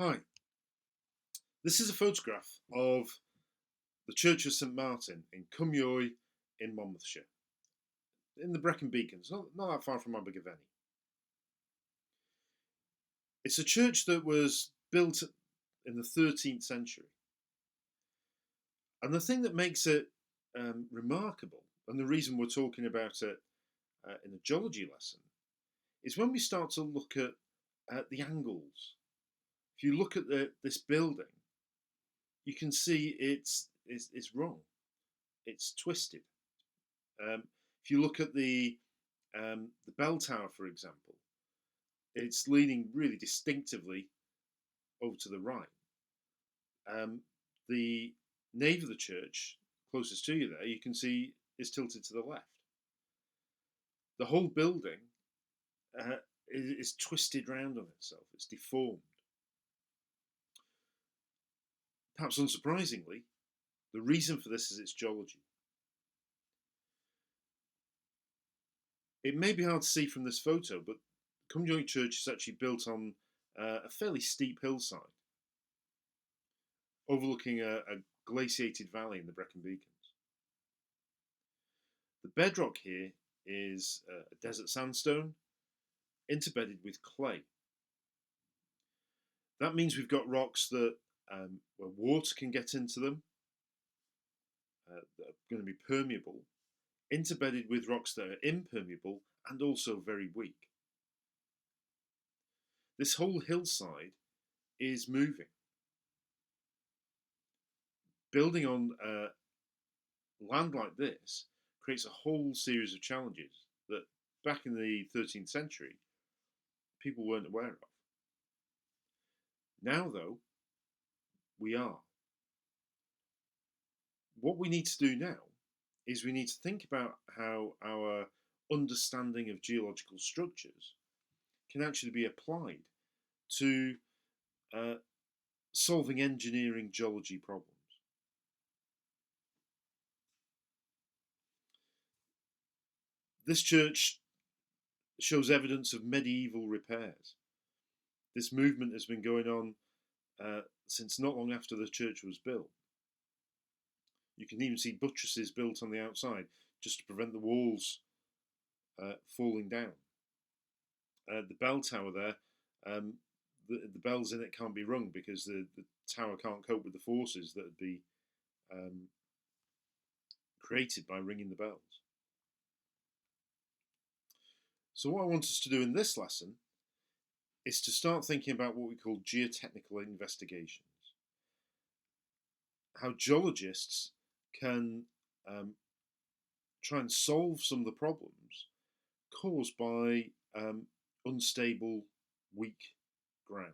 Hi, this is a photograph of the Church of St Martin in Cumyoy in Monmouthshire, in the Brecon Beacons, not that far from Abergavenny. It's a church that was built in the 13th century. And the thing that makes it remarkable, and the reason we're talking about it in a geology lesson, is when we start to look at the angles. If you look at this building, you can see it's wrong. It's twisted. If you look at the bell tower, for example, it's leaning really distinctively over to the right. The nave of the church, closest to you there, you can see is tilted to the left. The whole building uh, is twisted round on itself. It's deformed. Perhaps unsurprisingly, the reason for this is its geology. It may be hard to see from this photo, but Cumyoy Church is actually built on a fairly steep hillside, overlooking a glaciated valley in the Brecon Beacons. The bedrock here is a desert sandstone interbedded with clay. That means we've got rocks that where water can get into them, that are going to be permeable, interbedded with rocks that are impermeable and also very weak. This whole hillside is moving. Building on land like this creates a whole series of challenges that back in the 13th century people weren't aware of. Now, though, we are. What we need to do now is we need to think about how our understanding of geological structures can actually be applied to uh, solving engineering geology problems. This church shows evidence of medieval repairs. This movement has been going on since not long after the church was built. You can even see buttresses built on the outside just to prevent the walls falling down. The bell tower there, the bells in it can't be rung because the tower can't cope with the forces that would be created by ringing the bells. So what I want us to do in this lesson is to start thinking about what we call geotechnical investigations. How geologists can try and solve some of the problems caused by unstable, weak ground.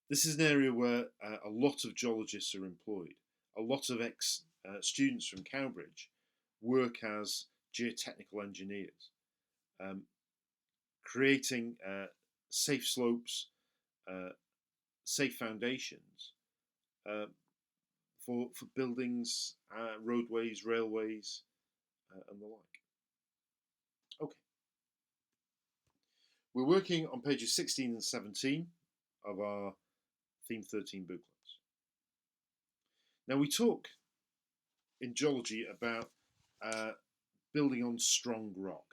This is an area where a lot of geologists are employed. A lot of ex-students from Cowbridge work as geotechnical engineers, creating safe slopes, safe foundations for buildings, roadways, railways, and the like. Okay. We're working on pages 16 and 17 of our Theme 13 booklets. Now, we talk in geology about building on strong rock.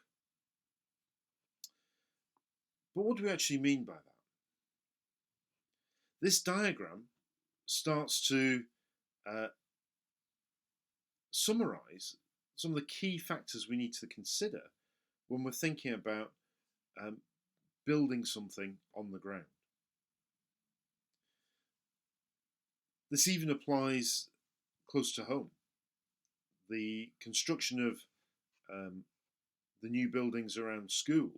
But what do we actually mean by that? This diagram starts to summarize some of the key factors we need to consider when we're thinking about building something on the ground. This even applies close to home. The construction of the new buildings around school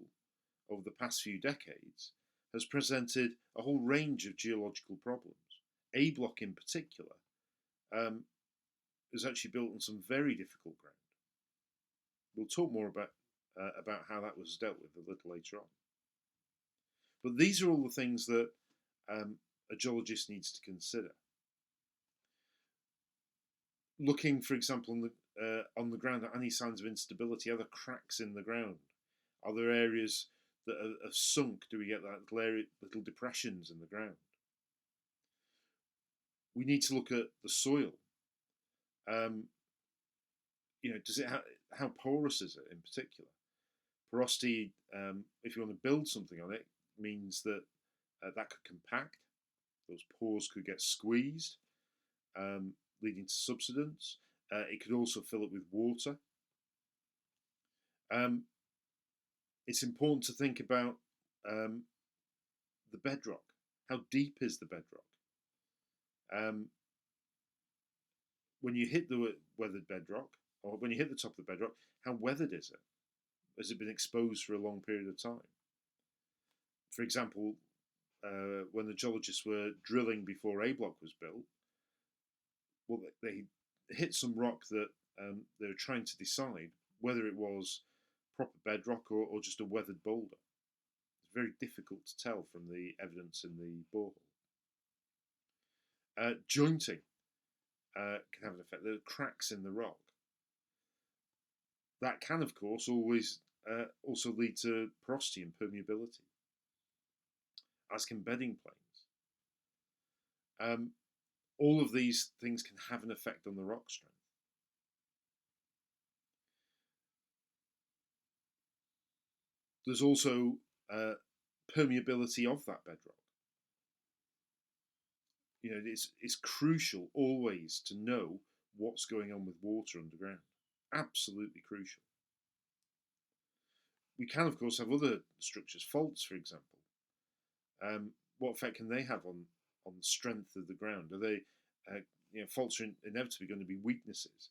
over the past few decades has presented a whole range of geological problems. A block in particular is actually built on some very difficult ground. We'll talk more about how that was dealt with a little later on. But these are all the things that a geologist needs to consider. Looking, for example, on the ground at any signs of instability. Are there cracks in the ground? Are there areas that are sunk do we get that little depressions in the ground? We need to look at the soil. Um, does it how porous is it in particular? Porosity, if you want to build something on it, means that that could compact. Those pores could get squeezed, leading to subsidence. It could also fill up with water. Um, it's important to think about um, the bedrock. How deep is the bedrock? Um, when you hit the weathered bedrock, or when you hit the top of the bedrock, how weathered is it? Has it been exposed for a long period of time? For example, when the geologists were drilling before A block was built, well, they hit some rock that they were trying to decide whether it was proper bedrock or just a weathered boulder. It's very difficult to tell from the evidence in the borehole. Jointing can have an effect. There are cracks in the rock. That can, of course, always also lead to porosity and permeability, as can bedding planes. All of these things can have an effect on the rock strength. There's also permeability of that bedrock. It's crucial always to know what's going on with water underground. Absolutely crucial. We can, of course, have other structures, faults, for example. What effect can they have on the strength of the ground? Are they, faults are inevitably going to be weaknesses.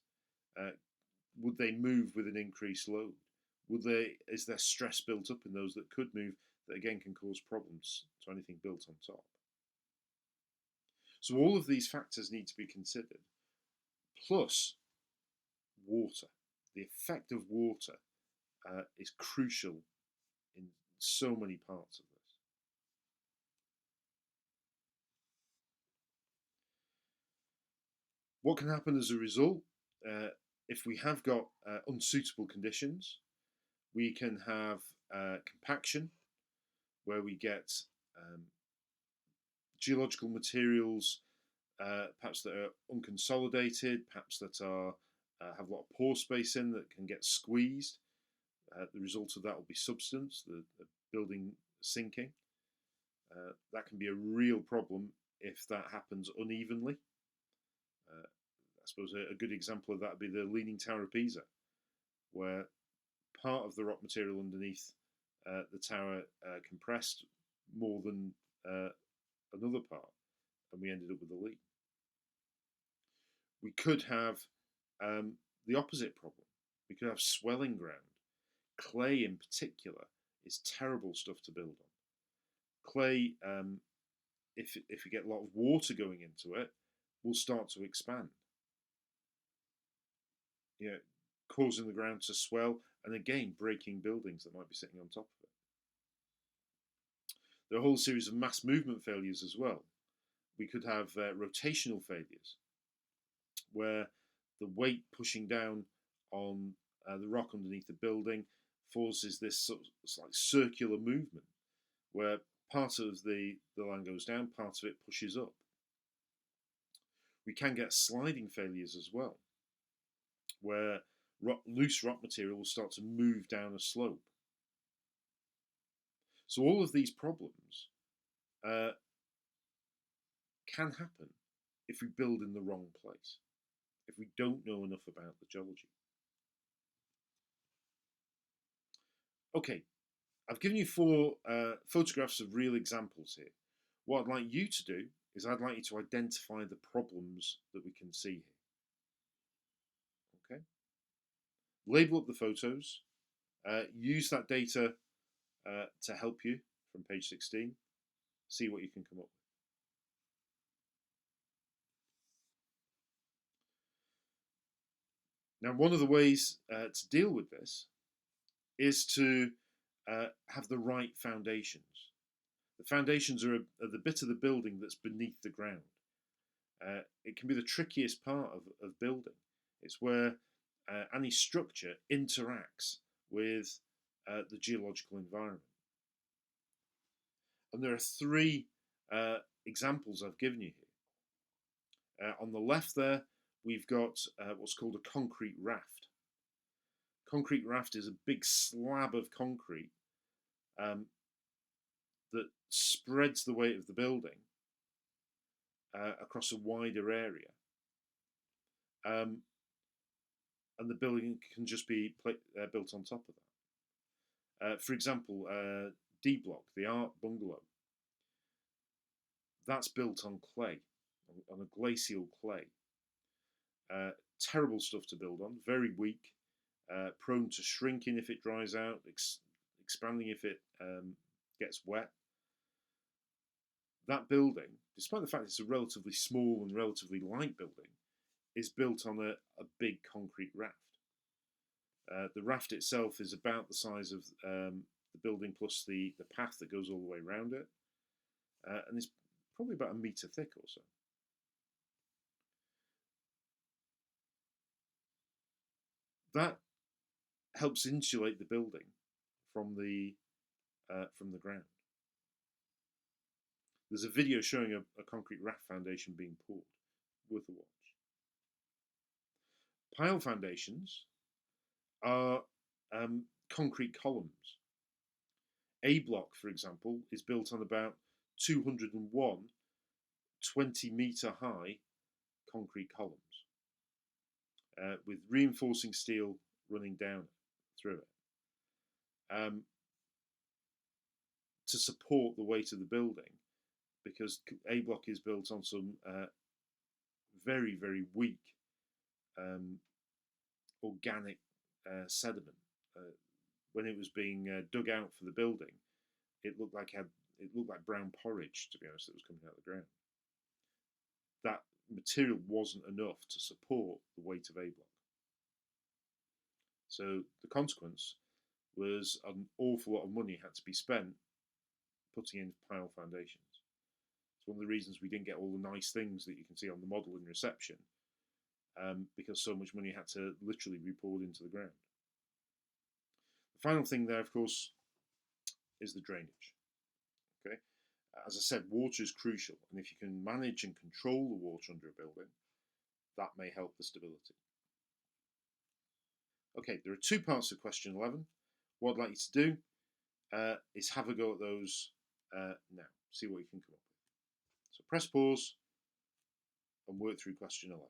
Would they move with an increased load? Is there stress built up in those that could move that again can cause problems to anything built on top? So all of these factors need to be considered, plus water. The effect of water is crucial in so many parts of this. What can happen as a result? If we have got unsuitable conditions, we can have compaction, where we get geological materials perhaps that are unconsolidated, perhaps that are have a lot of pore space in that can get squeezed. The result of that will be subsidence, the building sinking. That can be a real problem if that happens unevenly. I suppose a good example of that would be the Leaning Tower of Pisa, where part of the rock material underneath the tower compressed more than another part, and we ended up with a leak. We could have the opposite problem. We could have swelling ground. Clay, in particular, is terrible stuff to build on. Clay, if we get a lot of water going into it, will start to expand. Causing the ground to swell, and again breaking buildings that might be sitting on top of it. There are a whole series of mass movement failures as well. We could have rotational failures, where the weight pushing down on the rock underneath the building forces this sort of like circular movement, where part of the line goes down, part of it pushes up. We can get sliding failures as well, where loose rock material will start to move down a slope. So all of these problems can happen if we build in the wrong place, if we don't know enough about the geology. Okay, I've given you 4 photographs of real examples here. What I'd like you to do is I'd like you to identify the problems that we can see here. Okay? Label up the photos. Use that data to help you from page 16. See what you can come up with. Now, one of the ways to deal with this is to have the right foundations. The foundations are the bit of the building that's beneath the ground. It can be the trickiest part of building. It's where any structure interacts with the geological environment. And there are three examples I've given you here. On the left there, we've got what's called a concrete raft. Concrete raft is a big slab of concrete that spreads the weight of the building across a wider area. And the building can just be built on top of that. For example, D Block, the art bungalow, that's built on clay, on a glacial clay. Terrible stuff to build on, very weak, prone to shrinking if it dries out, expanding if it gets wet. That building, despite the fact it's a relatively small and relatively light building, is built on a big concrete raft. The raft itself is about the size of the building plus the path that goes all the way around it, and it's probably about a metre thick or so. That helps insulate the building from the ground. There's a video showing a concrete raft foundation being poured, worth a watch. Pile foundations are concrete columns. A block, for example, is built on about 201 20-metre high concrete columns with reinforcing steel running down through it to support the weight of the building, because A block is built on some very, very weak organic sediment. When it was being dug out for the building, it looked like brown porridge, to be honest, that was coming out of the ground. That material wasn't enough to support the weight of A block. So the consequence was an awful lot of money had to be spent putting in pile foundations. It's one of the reasons we didn't get all the nice things that you can see on the model in reception, because so much money had to literally be poured into the ground. The final thing there, of course, is the drainage. Okay, as I said, water is crucial, and if you can manage and control the water under a building, that may help the stability. Okay, there are two parts of question 11. What I'd like you to do is have a go at those now. See what you can come up with. So press pause and work through question 11.